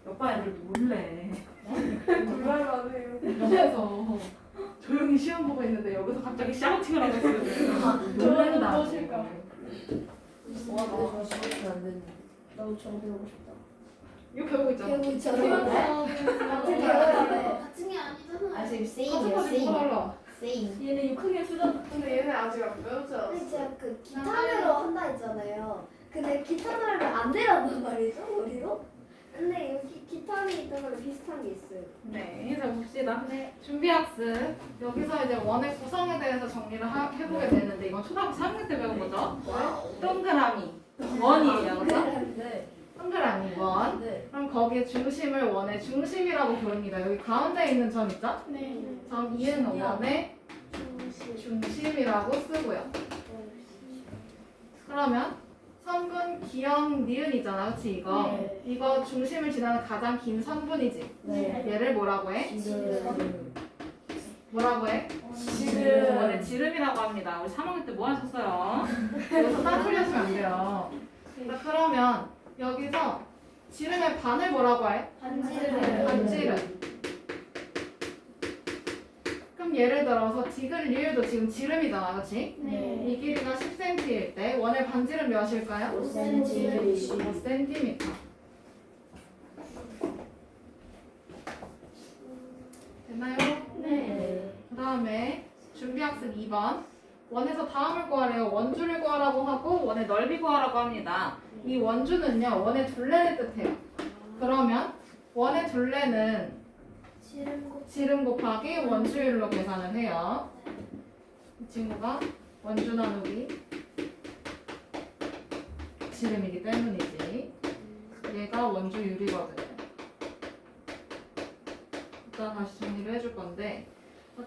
오빠 애들 놀래. 놀랄만 해요. 그래서 조용히 시험 보고 있는데 여기서 갑자기 샤우팅을 하고 있어요. 놀란다. 무엇일까? 와, 근데 저 시간이 안 됐네. 나도 저거 배우고 싶다. 이거 배우고 있잖아. 배우고 있잖아요. 같이 배워야 돼. 같은 게 아니잖아. 아, 지금 가슴까지 세임이야, 뭐가 세임. 달라. 세임. 얘네 6학년 수련. 근데 얘네 아직 안 배우지 근데 않았어. 제가 그 기타로 한다 했잖아요. 근데 기타를 하면 안 되란단 말이죠, 머리로? 근데 여기 기타는 있던 거랑 비슷한 게 있어요. 네, 해서 봅시다. 준비학습. 여기서 이제 원의 구성에 대해서 정리를 해보게 되는데 이건 초등학교 3학년 때 배운 거죠. 동그라미. 원이에요, 그죠? 네. 동그라미 원. 네. 그럼 거기에 중심을 원의 중심이라고 부릅니다. 여기 가운데 있는 점 있죠? 네. 점 2는 원의 중심이라고 쓰고요. 그러면 선분 기역 니은이잖아, 그렇지 이거? 네. 이거 중심을 지나는 가장 긴 선분이지. 네. 얘를 뭐라고 해? 지름. 뭐라고 해? 지름. 원래 지름이라고 합니다. 우리 3학년 때 뭐 하셨어요? 여기서 딱 틀려주면 안 돼요. 자, 그러면 여기서 지름의 반을 뭐라고 해? 반지름. 반지름. 그럼 예를 들어서 디귿리을도 지금 지름이잖아, 그렇지? 네. 이 길이가 10cm일 때 원의 반지름 몇일까요? 5cm. 5cm. 됐나요? 네. 그 다음에 준비학습 2번. 원에서 다음을 구하래요. 원주를 구하라고 하고 원의 넓이 구하라고 합니다. 이 원주는요, 원의 둘레를 뜻해요. 그러면 원의 둘레는 지름 곱하기 원주율로 계산을 해요. 이 친구가 원주 나누기 지름이기 때문이지. 얘가 원주율이거든요. 일단 다시 정리를 해줄 건데,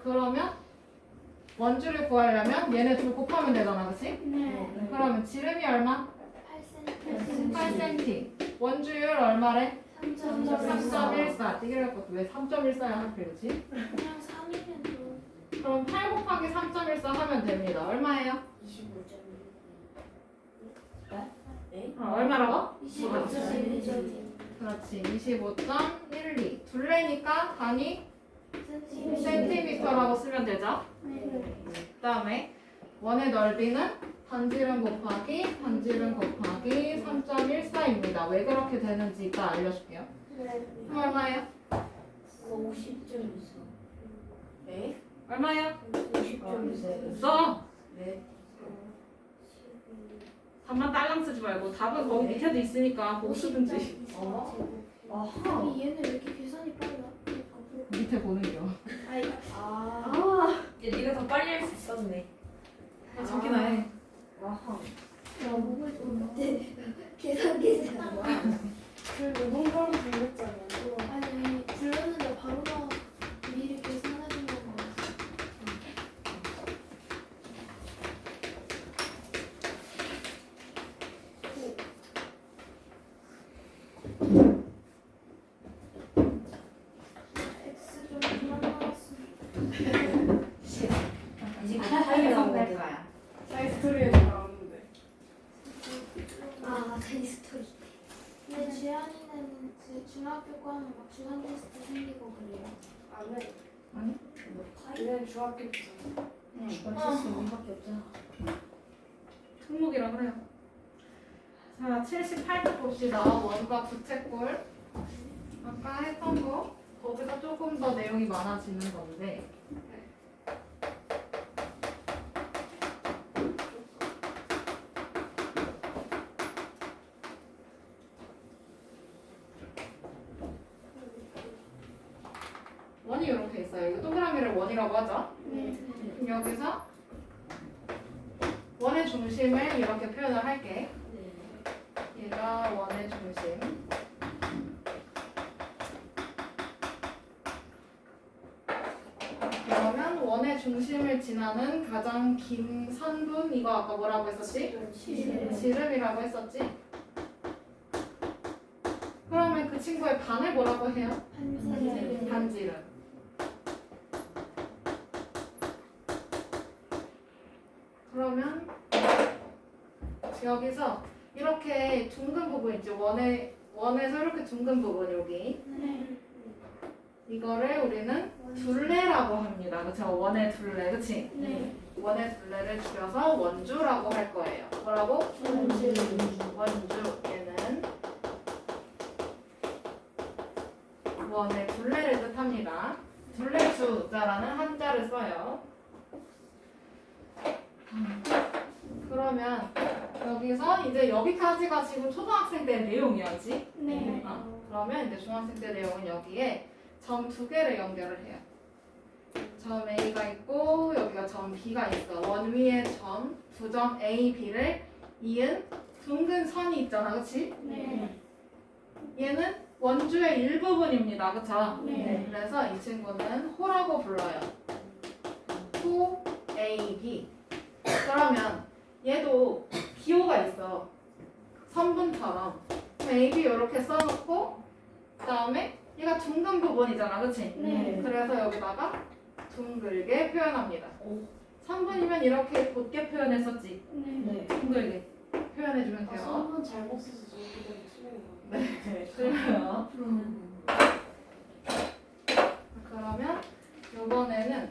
그러면 원주를 구하려면 얘네 둘 곱하면 되잖아, 그치? 네. 그러면 지름이 얼마? 8cm. 원주율 얼마래? 3.14. 띠기할 것도 왜 3.14야 하필, 그치? 그냥 3이면 그럼 8 곱하기 3.14 하면 됩니다. 얼마예요? 25.1. 얼마라고? 25.1. 그렇지. 25.12. 둘레니까 단위 센티미터라고 쓰면 되죠. 그 다음에 원의 넓이는 반지름 곱하기 3.14입니다. 왜 그렇게 되는지 이따 알려줄게요. 그럼 얼마예요? 50.24. 네? 얼마예요? 50.24. 써! 네. 답만 딸랑 쓰지 말고 답은 거기 밑에도 있으니까 보고 쓰든지. 아하. 얘는 왜 이렇게 계산이 빨라? 밑에 보는 겨. 아. 이제 네가 더 빨리 할 수 있었네. 저기나 해. 아하. 계산기지. 그래도 농구하면 되겠잖아. 아니 불렀는데 바로 나 미리 계산해 준 거고. X 좀 그만 나왔어. 이제 타이밍 나온 될 건데. 거야. 사이 스토리에서 나오는데. 아 데이스토리. 근데 지안이는 그 중학교 거 하면 막 주간 테스트 생기고 그래요. 안 해. 아니? 얘는 중학교부터. 주간 테스트 우리밖에 없잖아. 특목이라 그래요. 자, 78쪽 봅시다. 원과 부채꼴. 아까 했던 거 거기서 조금 더 내용이 많아지는 건데. 원이 이렇게 있어요. 이거 동그라미를 원이라고 하죠. 그럼 여기서 원의 중심을 이렇게 표현을 할게. 얘가 원의 중심. 그러면 원의 중심을 지나는 가장 긴 선분, 이거 아까 뭐라고 했었지? 지름이라고 했었지? 그러면 그 친구의 반을 뭐라고 해요? 반지름. 그러면 여기서 이렇게 둥근 부분 있지, 원에서 이렇게 둥근 부분 여기 네. 이거를 우리는 둘레라고 합니다. 그쵸? 원의 둘레, 그치? 네. 원의 둘레를 줄여서 원주라고 할 거예요. 뭐라고? 원주. 원주. 얘는 원의 둘레를 뜻합니다. 둘레주자라는 한자를 써요. 그러면 여기서 이제 여기까지가 지금 초등학생 때 내용이었지? 네. 그러면 이제 중학생 때 내용은 여기에 점 두 개를 연결을 해요. 점 A가 있고 여기가 점 B가 있어. 원 위에 점 두 점 A, B를 이은 둥근 선이 있잖아, 그렇지? 네. 얘는 원주의 일부분입니다, 그렇죠? 네. 그래서 이 친구는 호라고 불러요. 호 A, B. 그러면 얘도 기호가 있어. 선분처럼 A, B 이렇게 써놓고 그다음에 얘가 둥근 부분이잖아, 그렇지? 네. 그래서 여기다가 둥글게 표현합니다. 오. 3분이면 이렇게 곧게 표현했었지. 네. 둥글게 표현해주면 돼요. 선분 잘못 써서 저기다 틀린 거. 네, 그래요. 그러면 이번에는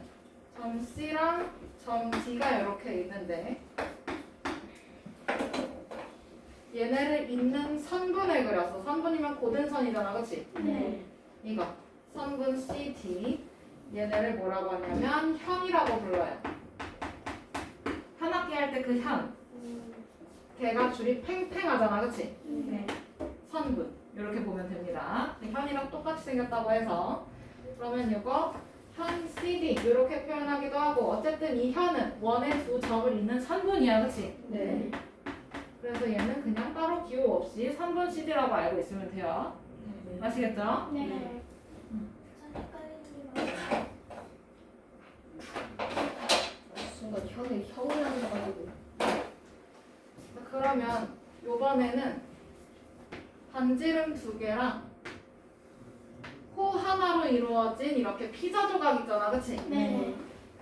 점 C랑 점 D가 이렇게 있는데 얘네를 잇는 선분을 그렸어. 선분이면 고든 선이잖아, 그렇지? 네. 이거 선분 CD 얘네를 뭐라고 하냐면 현이라고 불러요. 한 학기 할 때 그 현. 걔가 줄이 팽팽하잖아, 그치? 네. 선분 이렇게 보면 됩니다. 현이랑 똑같이 생겼다고 해서 그러면 이거 현 CD 이렇게 표현하기도 하고 어쨌든 이 현은 원의 두 점을 잇는 선분이야, 그치? 네. 그래서 얘는 그냥 따로 기호 없이 선분 CD라고 알고 있으면 돼요. 아시겠죠? 네. 순간 형이 형이라고 해가지고. 그러면 이번에는 반지름 두 개랑 코 하나로 이루어진 이렇게 피자 조각 있잖아, 그치? 네.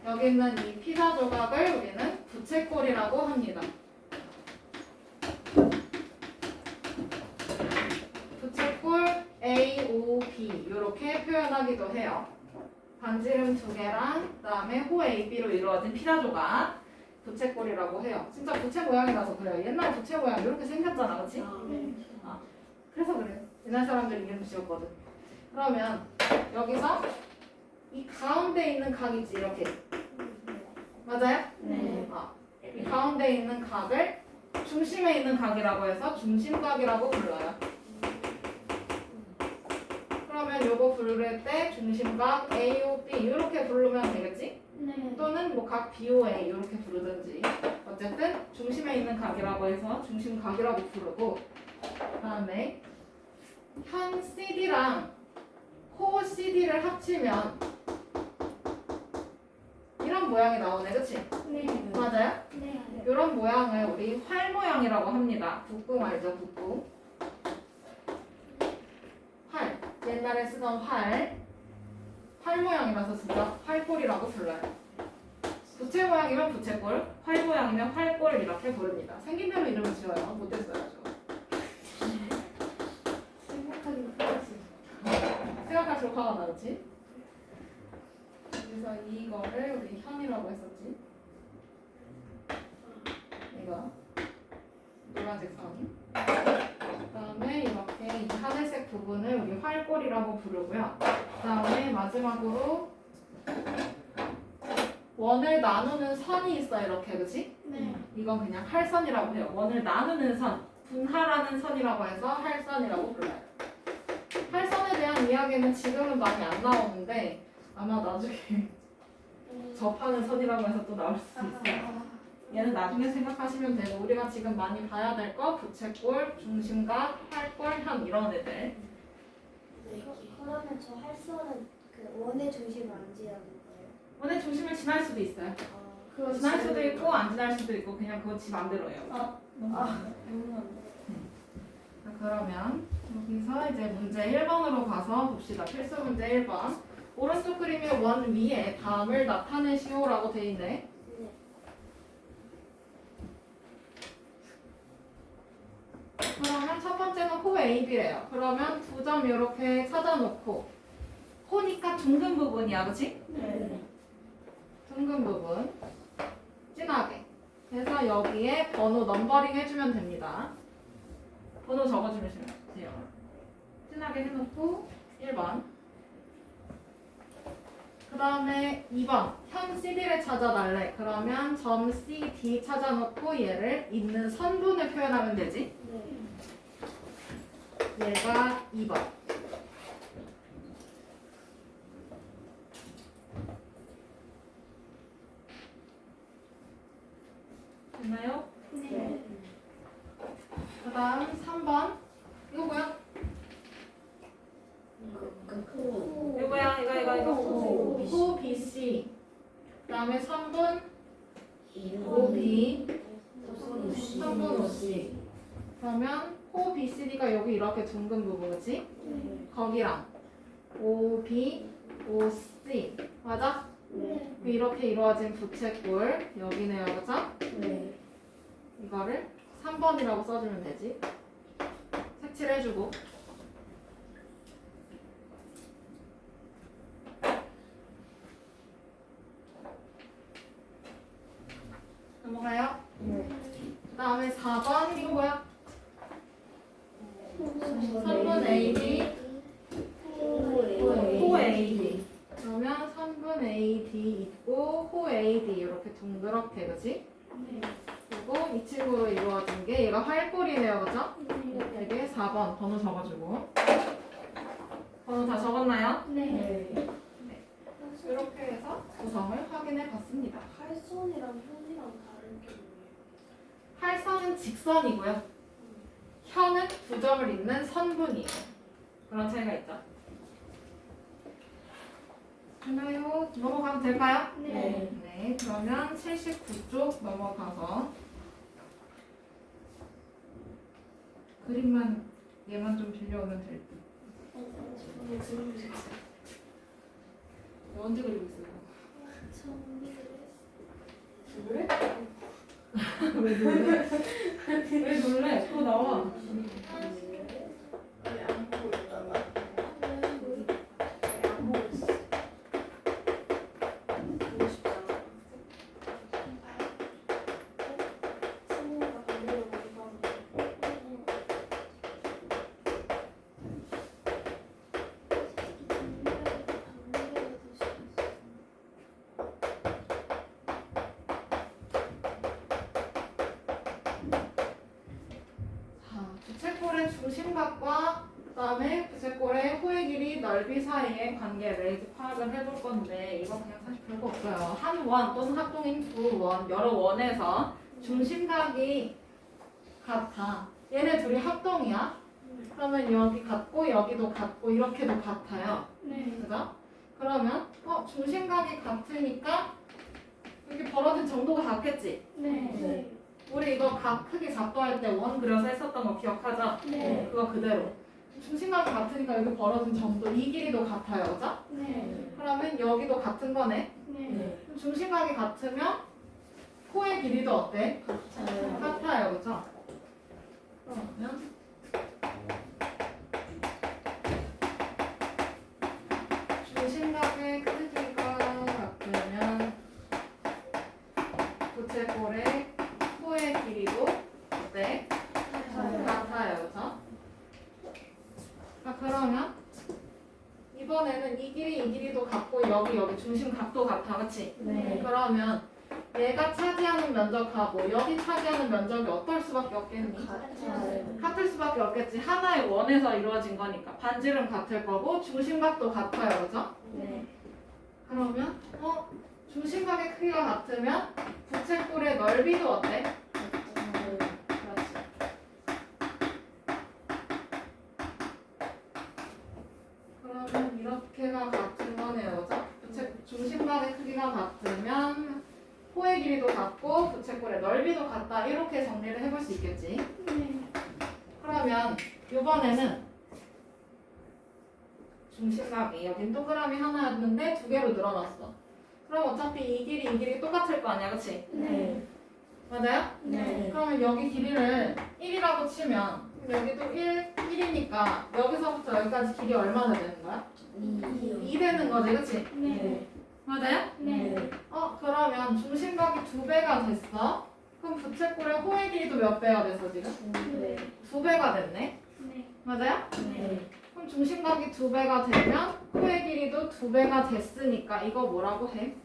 여기 있는 이 피자 조각을 우리는 부채꼴이라고 합니다. 부채꼴 A, O, B 이렇게 표현하기도 해요. 반지름 두 개랑 그다음에 호 A, B로 이루어진 피자 조각 부채꼴이라고 해요. 진짜 부채 모양이 나서 그래요. 옛날 부채 모양 이렇게 생겼잖아, 그치? 네. 그래서 그래요. 옛날 사람들이 이름 지었거든. 그러면 여기서 이 가운데 있는 각이지 이렇게 맞아요? 네. 이 가운데 있는 각을 중심에 있는 각이라고 해서 중심각이라고 불러요. 그러면 요거 부를 때 중심각 A, O, B 이렇게 부르면 되겠지? 네. 또는 뭐 각 B, O, A 이렇게 부르든지 어쨌든 중심에 있는 각이라고 해서 중심각이라고 부르고 그다음에 현 CD랑 코 CD를 합치면 이런 모양이 나오네, 그치? 네. 맞아요? 네. 이런 모양을 우리 활 모양이라고 합니다. 북궁 알죠? 북궁. 활. 옛날에 쓰던 활. 활 모양이라서 진짜 활골이라고 불러요. 부채 모양이면 부채골, 활 모양이면 활골 이렇게 부릅니다. 생긴 대로 이름을 지어요. 못했어요. 생각하기 힘들지. 생각할수록 화가 나지? 그래서 이거를 우리 현이라고 했었지. 이거 노란색 선. 그다음에 이렇게 이 하늘색 부분을 우리 활골이라고 부르고요. 그다음에 마지막으로 원을 나누는 선이 있어 이렇게, 그치? 네. 이건 그냥 할선이라고 해요. 원을 나누는 선, 분할하는 선이라고 해서 할선이라고 불러요. 할선에 대한 이야기는 지금은 많이 안 나오는데 아마 나중에 접하는 선이라고 해서 또 나올 수 있어요. 얘는 나중에 생각하시면 되고 우리가 지금 많이 봐야 될 거 부채꼴, 중심각, 활골, 현 이런 애들. 그러면 저 할선은 그 원의 중심을 안 지나는 거예요? 원의 중심을 지날 수도 있어요. 그거 지날 수도 있고 안 지날 수도 있고 그냥 그건 지 맘대로예요. 그러면 여기서 이제 문제 1번으로 가서 봅시다. 필수 문제 1번. 오른쪽 그림의 원 위에 다음을 나타내시오라고 돼 있네. 네. 그러면 첫 번째는 호 A AB래요. 그러면 두 점 이렇게 찾아놓고 호니까 둥근 부분이야, 그렇지? 네. 둥근 부분 진하게. 그래서 여기에 번호 넘버링 해주면 됩니다. 번호 적어주면 돼요. 진하게 해놓고 1번. 그 다음에 2번. 현 CD를 찾아달래. 그러면 점 CD 찾아놓고 얘를 있는 선분을 표현하면 되지. 얘가 2번. 됐나요? 네. 그 다음 3번. 이거 뭐야? 이거 뭐야? 이거. 호 BC. 그 다음에 3분 OB. 3분 OC. 그러면 호 BCD가 여기 이렇게 둥근 부분이지? 거기랑 OB, OC. 맞아? 이렇게 이루어진 부채꼴. 여기네요. 그죠? 네. 이거를 3번이라고 써주면 되지. 색칠해주고. 넘어가요. 네. 그 다음에 4번. 이거 뭐야? 3분 AD. 호 AD. 그러면 3분 AD 있고 호 AD 이렇게 동그랗게, 그지? 그리고 이 친구로 이루어진 게 얘가 활골이네요, 그죠? 이게 4번 번호 적어주고. 번호 다 적었나요? 네. 이렇게 해서 구성을 확인해 봤습니다. 활선이랑 현이랑 다른 게 뭐예요? 활선은 직선이고요. 현은 두 점을 잇는 선분이에요. 그런 차이가 있죠. 됐나요? 넘어가면 될까요? 네. 네, 그러면 79쪽 넘어가서 그림만 얘만 좀 빌려오면 될 듯. 저는 지금 언제 그리고 있어요? 그래? 왜 놀래? 왜 놀래? 또 나와. 아니 안 보고 있다가 안 보고 있어. 보고 싶잖아. 친구가 반대로 보니까 자, 부채꼴의 중심각과 그다음에 부채꼴의 호의 길이 넓이 사이의 관계를 이제 파악을 해볼 건데 이거 그냥 사실 별거 없어요. 한 원 또는 합동인 두 원, 여러 원에서 중심각이 같아. 얘네 둘이 합동이야. 그러면 여기 같고 여기도 같고 이렇게도 같아요. 그죠? 그러면 중심각이 같으니까 이렇게 벌어진 정도가 같겠지? 네. 우리 이거 각 크기 작도할 때 원 그려서 했었던 거 기억하죠? 네. 그거 그대로. 중심각이 같으니까 여기 벌어진 점도 이 길이도 같아요. 그죠? 그러면 여기도 같은 거네. 네. 그럼 중심각이 같으면 코의 길이도 어때? 같아요. 같아요. 그죠? 그러면 중심각의 크기가 같으면 부채꼴의 코의 길이도 어때? 같아요. 그죠? 자, 그러면 이번에는 이 길이도 같고 여기 중심각도 같아. 그치? 네. 그러면 얘가 차지하는 면적하고 여기 차지하는 면적이 어떨 수밖에 없겠니? 같아요. 같을 수밖에 없겠지. 하나의 원에서 이루어진 거니까. 반지름 같을 거고 중심각도 같아요. 그죠? 네. 그러면 중심각의 크기가 같으면 부채꼴의 넓이도 어때? 그렇지. 그러면 이렇게가 같은 거네요. 그죠? 중심각의 크기가 같으면 호의 길이도 같고 부채꼴의 넓이도 같다. 이렇게 정리를 해볼 수 있겠지. 그러면 이번에는 중심각이 여긴 동그라미 하나였는데 두 개로 늘어났어. 그럼 어차피 이 길이 똑같을 거 아니야. 그치? 네. 맞아요? 네. 그러면 여기 길이를 1이라고 치면 여기도 1이니까 여기서부터 여기까지 길이 얼마나 되는 거야? 2 되는 거지, 그치? 네. 맞아요? 네. 그러면 중심각이 2배가 됐어. 그럼 부채꼴의 호의 길이도 몇 배가 됐어, 지금? 2배가 됐네. 네. 맞아요? 네. 그럼 중심각이 2배가 되면 호의 길이도 2배가 됐으니까 이거 뭐라고 해?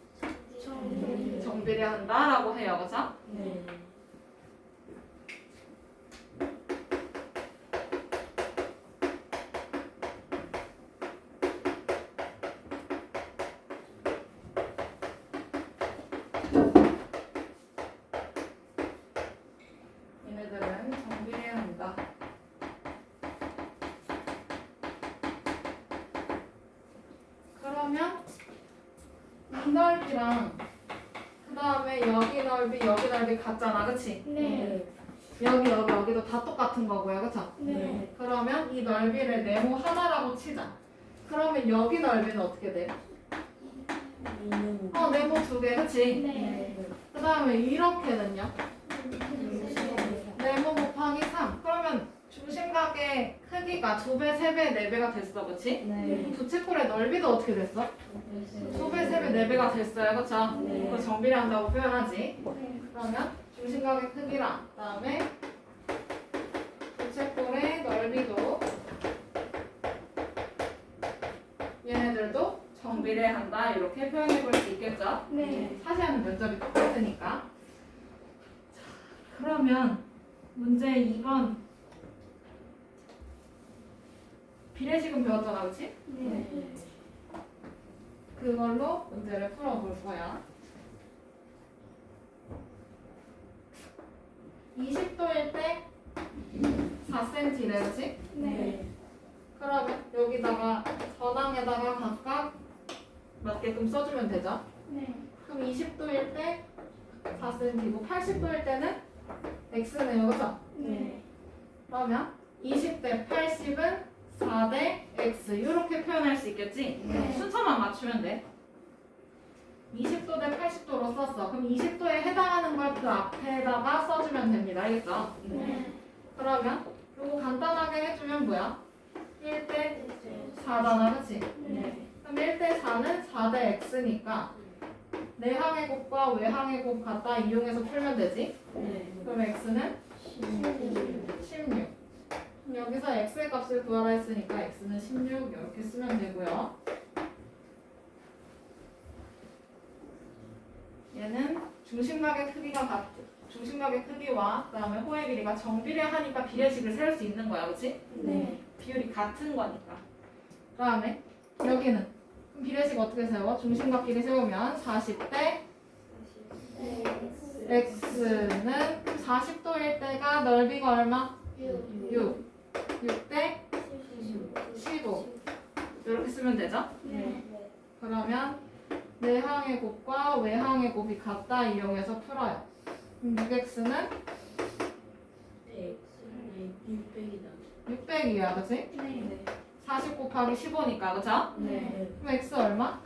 정비례한다라고 해요, 그죠? 얘네들은 정비례한다. 그러면 이 넓이랑 그 다음에 여기 넓이 같잖아, 그치? 네. 여기도 다 똑같은 거고요, 그쵸? 네. 그러면 이 넓이를 네모 하나라고 치자. 그러면 여기 넓이는 어떻게 돼? 네모 2개, 그치? 네. 그 다음에 이렇게는요? 네모 곱하기 3. 그러면 중심각의 크기가 2배, 3배, 4배가 됐어, 그치? 그럼 부채꼴의 넓이도 어떻게 됐어? 2배, 3배, 4배가 됐어요, 그쵸? 그거 정비례한다고 표현하지. 그러면 중심각의 크기랑 그다음에 부채꼴의 넓이도 얘네들도 정비례한다 이렇게 표현해 볼 수 있겠죠? 네. 사시하는 면적이 똑같으니까. 자, 그러면 문제 2번 비례식은 배웠잖아, 그치? 네. 그걸로 문제를 풀어볼 거야. 20도일 때 4cm래, 그치? 네. 그러면 여기다가 전항에다가 각각 맞게끔 써주면 되죠? 네. 그럼 20도일 때 4cm고 80도일 때는 x네요, 그죠? 네. 그러면 20대 80은 4대 x 이렇게 표현할 수 있겠지? 네. 순서만 맞추면 돼. 20도 대 80도로 썼어. 그럼 20도에 해당하는 걸 그 앞에다가 써주면 됩니다. 알겠죠? 네. 그러면 요거 간단하게 해주면 뭐야? 1대 4잖아, 그치? 네. 그럼 1대 4는 4대 x니까 내항의 곱과 외항의 곱 갖다 이용해서 풀면 되지? 그럼 x는 16. 그럼 여기서 x의 값을 구하라 했으니까 x는 16 이렇게 쓰면 되고요. 얘는 중심각의 크기와 그다음에 호의 길이가 정비례하니까 비례식을 세울 수 있는 거야, 그렇지? 네. 비율이 같은 거니까. 그다음에 여기는 그럼 비례식 어떻게 세워? 중심각 길이 세우면 40대 x는 40도일 때가 넓이가 얼마? 6. 6대 15. 이렇게 쓰면 되죠? 네. 그러면 내항의 곱과 외항의 곱이 같다 이용해서 풀어요. 그럼 6x는 600이야, 그치? 네. 40 곱하기 15니까, 그쵸? 그럼 x 얼마?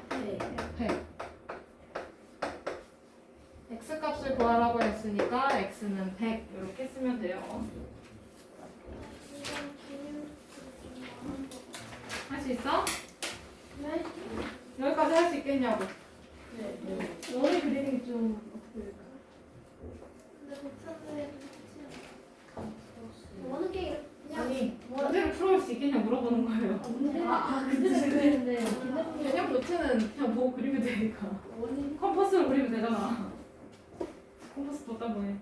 100. x 값을 구하라고 했으니까 x는 100 이렇게 쓰면 돼요. 할 수 있어? 네. 여기까지 할 수 있겠냐고. 너의 그림이 좀 어떻게 될까? 근데 못하는 어느 게 그냥 아니, 문제를 풀어볼 수 있겠냐 물어보는 거예요. 그때는 그랬는데 개념 노트는 그냥 보고 그리면 되니까. 원인 컴퍼스로 그리면 되잖아. 컴퍼스 뒀다 보네.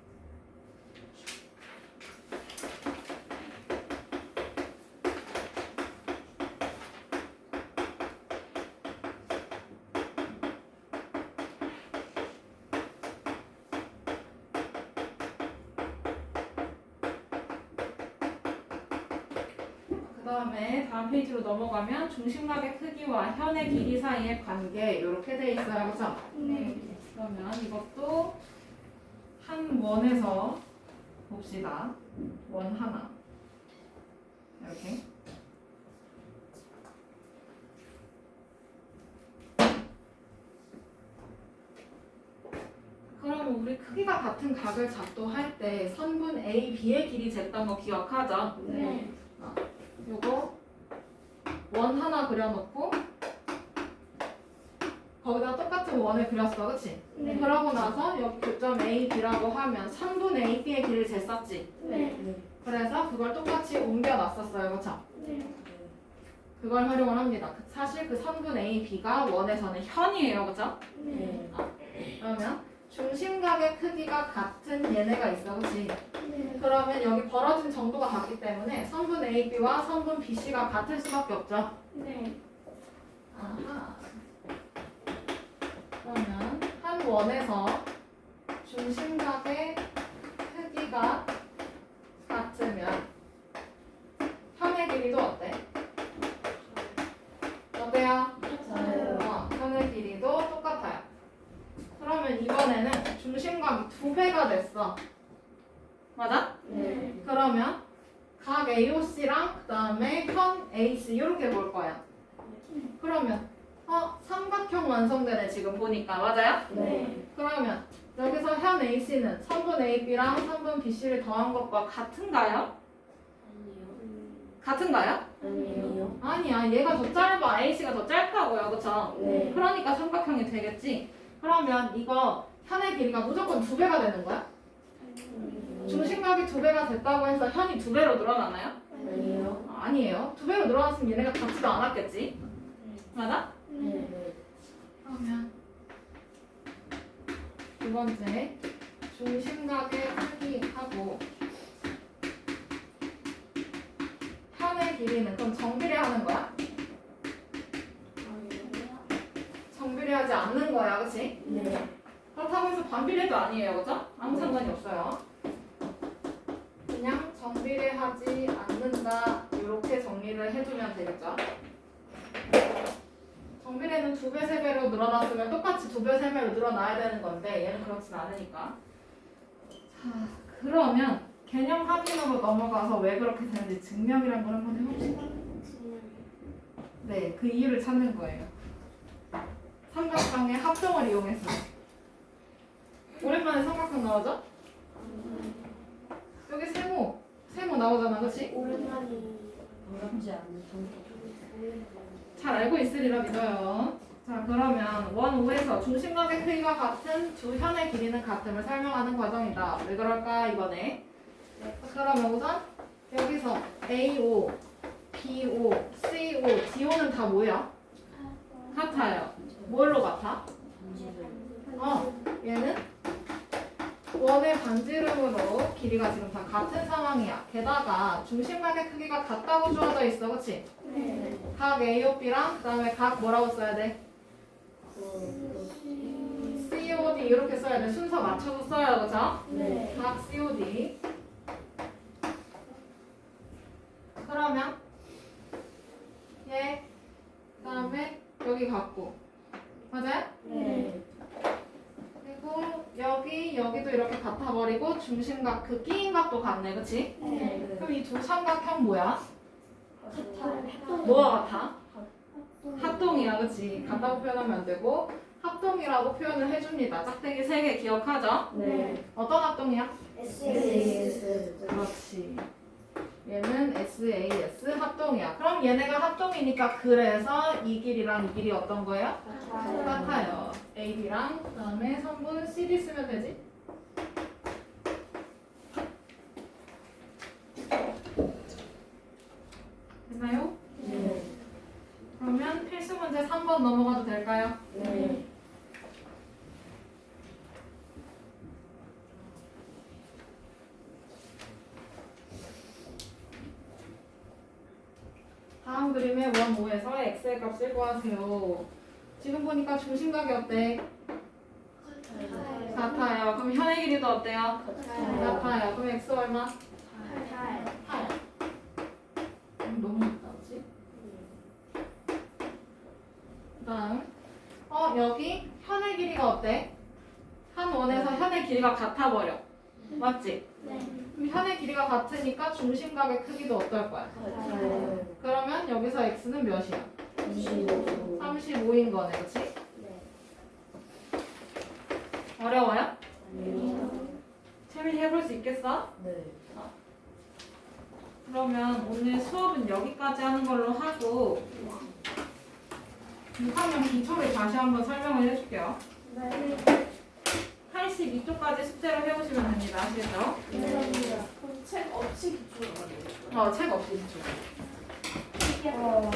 그 다음에 다음 페이지로 넘어가면 중심각의 크기와 현의 길이 사이의 관계 이렇게 돼 있어요, 그렇죠? 네. 그러면 이것도 한 원에서 봅시다. 원 하나 이렇게. 그러면 우리 크기가 같은 각을 작도할 때 선분 A, B의 길이 쟀던 거 기억하죠? 네. 요거 원 하나 그려놓고 거기다 똑같은 원을 그렸어, 그치? 네. 그러고 나서 여기 교점 A, B라고 하면 선분 A, B의 길을 쟀었지? 네. 그래서 그걸 똑같이 옮겨놨었어요, 그쵸? 네. 그걸 활용을 합니다. 사실 그 선분 A, B가 원에서는 현이에요, 그쵸? 네. 그러면 중심각의 크기가 같은 얘네가 있어, 그치? 네. 그러면 여기 벌어진 정도가 같기 때문에 선분 A, B와 선분 B, C가 같을 수밖에 없죠. 네. 아하. 그러면 한 원에서 중심각의 크기가 같으면 현의 길이도 어때? 어때요? 같아요. 현의 길이도 똑같아요. 그러면 이번에는 중심각이 2배가 됐어. 맞아? 네. 그러면 각 AOC랑 그 다음에 현 AC 이렇게 볼 거야. 그러면 삼각형 완성되네 지금 보니까. 맞아요? 네. 그러면 여기서 현 AC는 선분 AB랑 선분 BC를 더한 것과 같은가요? 같은가요? 아니에요. 아니야. 얘가 더 짧아. AC가 더 짧다고요. 그쵸? 네. 그러니까 삼각형이 되겠지. 그러면 이거 현의 길이가 무조건 2배가 되는 거야? 중심각이 2배가 됐다고 해서 현이 2배로 늘어나나요? 아니에요. 아니에요. 2배로 늘어났으면 얘네가 같지도 않았겠지. 맞아? 네. 그러면 두 번째 중심각의 크기하고 현의 길이는 그럼 정비례하는 거야? 정비례하지 않는 거야, 그렇지? 네. 그렇다고 해서 반비례도 아니에요, 그죠? 아무 상관이 없어요. 그냥 정비례하지 않는다 이렇게 정리를 해주면 되겠죠? 정비례는 2배, 3배로 늘어났으면 똑같이 2배, 3배로 늘어나야 되는 건데 얘는 그렇진 않으니까. 자, 그러면 개념 확인으로 넘어가서 왜 그렇게 되는지 증명이란 걸 한번 해봅시다. 네, 그 이유를 찾는 거예요. 삼각형의 합성을 이용해서. 오랜만에 삼각형 나오죠? 여기 세모 나오잖아, 그렇지? 오랜만이. 어렵지 않은 정도. 잘 알고 있으리라 믿어요. 자, 그러면 원 5에서 중심각의 크기가 같은 두 현의 길이는 같음을 설명하는 과정이다. 왜 그럴까 이번에? 그러면 우선 여기서 AO, BO, CO, DO는 다 뭐야? 같아요. 뭘로 같아? 얘는 원의 반지름으로 길이가 지금 다 같은 상황이야. 게다가 중심각의 크기가 같다고 주어져 있어, 그렇지? 네. 각 AOB랑 그 다음에 각 뭐라고 써야 돼? COD 이렇게 써야 돼. 순서 맞춰서 써요, 그죠? 네. 각 COD. 그러면 얘 그 다음에 여기 같고 맞아요? 네. 그리고 여기도 이렇게 같아버리고 중심각 그 끼인 각도 같네, 그치? 네. 그럼 이 두 삼각형 뭐야? 같아요. 뭐가 같아? 합동이야, 그치? 같다고 표현하면 안 되고 합동이라고 표현을 해줍니다. 짝대기 3개 기억하죠? 네. 어떤 합동이야? SAS. 그렇지. 얘는 SAS 합동이야. 그럼 얘네가 합동이니까 그래서 이 길이랑 이 길이 어떤 거예요? 똑같아요. AB랑 그 다음에 선분 CD 쓰면 되지? 됐나요? 네. 그러면 필수 문제 3번 넘어가도 될까요? 네. 다음 그림의 원 5에서 x의 값을 구하세요. 지금 보니까 중심각이 어때? 같아요. 그럼 현의 길이도 어때요? 같아요. 그럼 x 얼마? 8. 너무 높다, 그치? 그 다음 여기 현의 길이가 어때? 한 원에서 현의 길이가 같아버려. 맞지? 그럼 현의 길이가 같으니까 중심각의 크기도 어떨 거야? 같아요. 그러면 여기서 x는 몇이야? 25. 35인 거네, 그치? 어려워요? 채민이 해볼 수 있겠어? 네. 그러면 오늘 수업은 여기까지 하는 걸로 하고 6학년 기초를 다시 한번 설명을 해줄게요. 네. 82쪽까지 숙제로 해오시면 됩니다. 아시겠죠? 그럼 책 없이 기초로 가는 거예요? 책 없이 기초. 시험.